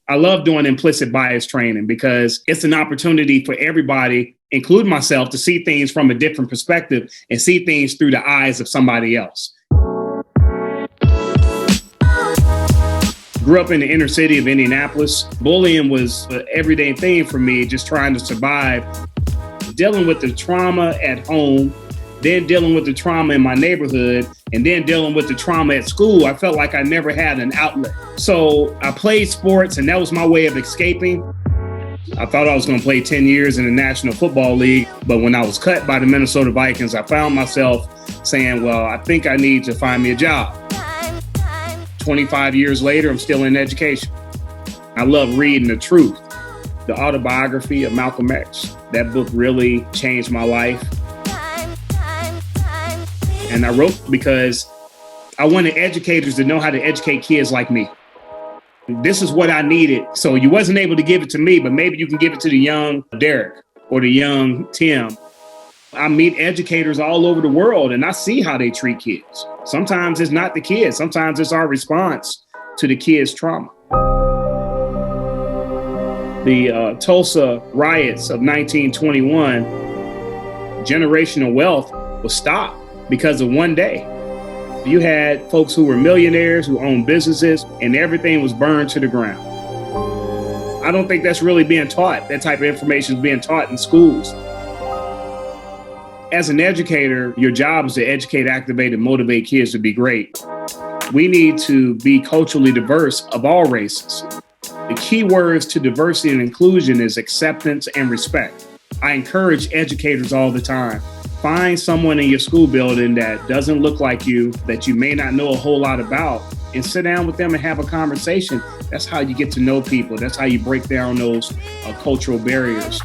I love doing implicit bias training because it's an opportunity for everybody, including myself, to see things from a different perspective and see things through the eyes of somebody else. Grew up in the inner city of Indianapolis. Bullying was an everyday thing for me, just trying to survive, dealing with the trauma at home, then dealing with the trauma in my neighborhood, and then dealing with the trauma at school. I felt like I never had an outlet. So I played sports, and that was my way of escaping. I thought I was going to play 10 years in the National Football League, but when I was cut by the Minnesota Vikings, I found myself saying, well, I think I need to find me a job. 25 years later, I'm still in education. I love reading The Truth, the autobiography of Malcolm X. That book really changed my life. And I wrote because I wanted educators to know how to educate kids like me. This is what I needed. So you wasn't able to give it to me, but maybe you can give it to the young Derek or the young Tim. I meet educators all over the world and I see how they treat kids. Sometimes it's not the kids. Sometimes it's our response to the kids' trauma. The Tulsa riots of 1921, generational wealth was stopped because of one day. You had folks who were millionaires, who owned businesses, and everything was burned to the ground. I don't think that's really being taught. That type of information is being taught in schools. As an educator, your job is to educate, activate, and motivate kids to be great. We need to be culturally diverse of all races. The key words to diversity and inclusion is acceptance and respect. I encourage educators all the time. Find someone in your school building that doesn't look like you, that you may not know a whole lot about, and sit down with them and have a conversation. That's how you get to know people. That's how you break down those cultural barriers.